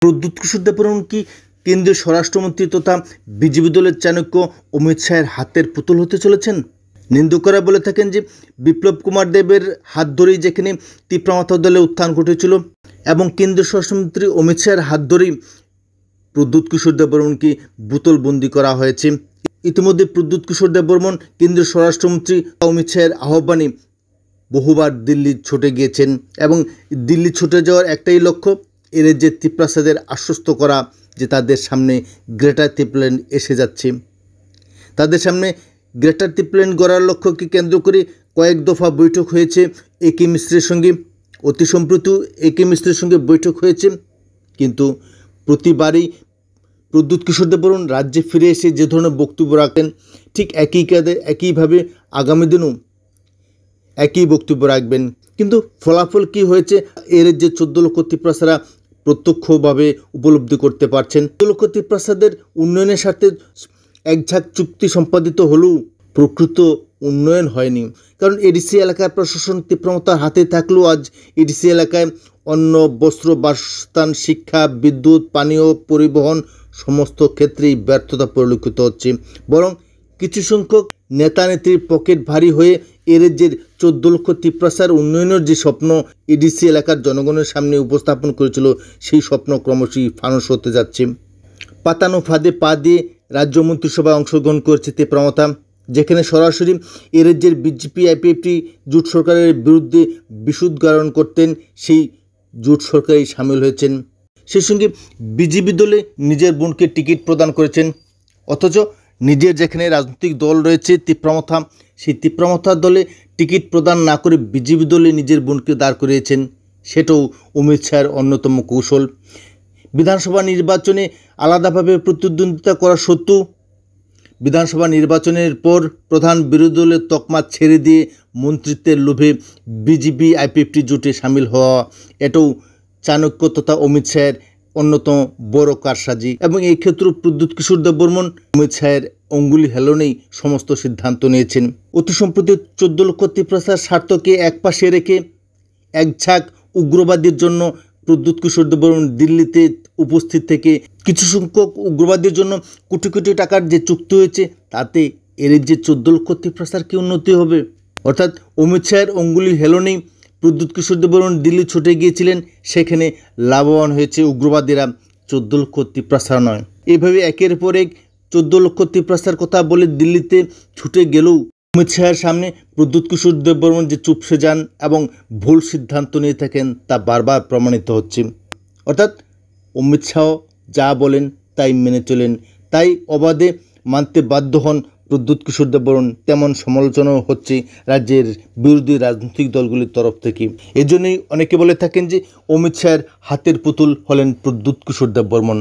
প্রদ্যুৎ কিশোর দেববর্মন কি কেন্দ্রীয় স্বরাষ্ট্রমন্ত্রী তথা বিজেপি দলের চাণক্য অমিত শাহের হাতের পুতুল হতে চলেছেন? নিন্দুকরা বলে থাকেন যে বিপ্লব কুমার দেবের হাত ধরেই যেখানে তীব্রমাথা দলে উত্থান ঘটেছিল এবং কেন্দ্রীয় স্বরাষ্ট্রমন্ত্রী অমিত শাহের হাত ধরেই প্রদ্যুৎ কিশোর দেববর্মনকে বোতলবন্দি করা হয়েছে। ইতিমধ্যে প্রদ্যুৎ কিশোর দেববর্মন কেন্দ্রীয় স্বরাষ্ট্রমন্ত্রী অমিত শাহের আহ্বানে বহুবার দিল্লি ছুটে গিয়েছেন এবং দিল্লি ছুটে যাওয়ার একটাই লক্ষ্য, এর যে ত্রিপ্রাসাদের আশ্বস্ত করা যে তাদের সামনে গ্রেটার ত্রিপ্ল্যান্ড এসে যাচ্ছে। তাদের সামনে গ্রেটার ত্রিপ্ল্যান্ড গড়ার লক্ষ্যকে কেন্দ্র করে কয়েক দফা বৈঠক হয়েছে একে মিশ্রের সঙ্গে। অতি সম্প্রতি একে মিশ্রের সঙ্গে বৈঠক হয়েছে, কিন্তু প্রতিবারই প্রদ্যুৎ কিশোর দেববর্মন রাজ্যে ফিরে এসে যে ধরনের বক্তব্য রাখেন, ঠিক একইভাবে আগামী দিনেও একই বক্তব্য রাখবেন। কিন্তু ফলাফল কি হয়েছে, এর যে 14 লক্ষ ত্রিপ্রাসারা প্রত্যক্ষভাবে উপলব্ধি করতে পারছেন। 14 লক্ষ ত্রিপ্রাসাদের উন্নয়নের স্বার্থে একঝাঁক চুক্তি সম্পাদিত হলেও প্রকৃত উন্নয়ন হয়নি, কারণ এডিসি এলাকার প্রশাসন তীব্রতার হাতে থাকলেও আজ এডিসি এলাকায় অন্ন, বস্ত্র, বাসস্থান, শিক্ষা, বিদ্যুৎ, পানীয়, পরিবহন সমস্ত ক্ষেত্রেই ব্যর্থতা পরিলক্ষিত হচ্ছে। বরং কিছু সংখ্যক নেতা নেত্রীর পকেট ভারী হয়ে এর যে 14 লক্ষ ত্রিপ্রাসার উন্নয়নের যে স্বপ্ন এডিসি এলাকার জনগণের সামনে উপস্থাপন করেছিল, সেই স্বপ্ন ক্রমশই ফানুস হতে যাচ্ছে। পাতানো ফাঁদে পা দিয়ে রাজ্য মন্ত্রিসভায় অংশগ্রহণ করেছে তীব্রমাথা, যেখানে সরাসরি এর যে বিজেপি আইপিএফটি জোট সরকারের বিরুদ্ধে বিশুদ্ধারণ করতেন, সেই জোট সরকারেই সামিল হয়েছেন। সেই সঙ্গে বিজেপি দলে নিজের বোনকে টিকিট প্রদান করেছেন, অথচ নিজের যেখানে রাজনৈতিক দল রয়েছে তীব্রমাথা, সেই তীব্রমাথা দলে টিকিট প্রদান না করে বিজেপি দলে নিজের বোনকে দাঁড় করিয়েছেন। সেটাও অমিত শাহের অন্যতম কৌশল। বিধানসভা নির্বাচনে আলাদাভাবে প্রতিদ্বন্দ্বিতা করা সত্ত্বেও বিধানসভা নির্বাচনের পর প্রধান বিরোধী দলের তকমা ছেড়ে দিয়ে মন্ত্রিত্বের লোভে বিজেপি আইপিএফটি জোটে সামিল হওয়া, এটাও চাণক্য তথা অমিত শাহের অন্যতম বড় কারসাজি। এবং এই ক্ষেত্রে প্রদ্যুৎ কিশোর দেববর্মন অমিত শাহের অঙ্গুলি হেলনেই সমস্ত সিদ্ধান্ত নিয়েছেন। অতি সম্প্রতি 14 লক্ষ ত্রিপ্রাসার স্বার্থকে একপাশে রেখে একঝাঁক উগ্রবাদীর জন্য প্রদ্যুৎ কিশোর দেববর্মন দিল্লিতে উপস্থিত থেকে কিছু সংখ্যক উগ্রবাদীর জন্য কোটি কোটি টাকার যে চুক্তি হয়েছে, তাতে এর যে 14 লক্ষ ত্রিপ্রাসার কি উন্নতি হবে? অর্থাৎ অমিত শাহের অঙ্গুলি হেলনেই প্রদ্যুৎ কিশোর দেববর্মন দিল্লি ছুটে গিয়েছিলেন, সেখানে লাভবান হয়েছে উগ্রবাদীরা, 14 লক্ষ ত্রিপ্রাসার নয়। এইভাবে একের পর এক 14 লক্ষ ত্রিপ্রাসার কথা বলে দিল্লিতে ছুটে গেলেও অমিত শাহের সামনে প্রদ্যুৎ কিশোর দেববর্মন যে চুপসে যান এবং ভুল সিদ্ধান্ত নিয়ে থাকেন, তা বারবার প্রমাণিত হচ্ছে। অর্থাৎ অমিত শাহ যা বলেন তাই মেনে চলেন, তাই অবাধে মানতে বাধ্য হন প্রদ্যুৎ কিশোর দেববর্মন। তেমন সমালোচনাও হচ্ছে রাজ্যের বিরোধী রাজনৈতিক দলগুলির তরফ থেকে। এজন্যই অনেকে বলে থাকেন যে অমিত শাহের হাতের পুতুল হলেন প্রদ্যুৎ কিশোর দেববর্মন।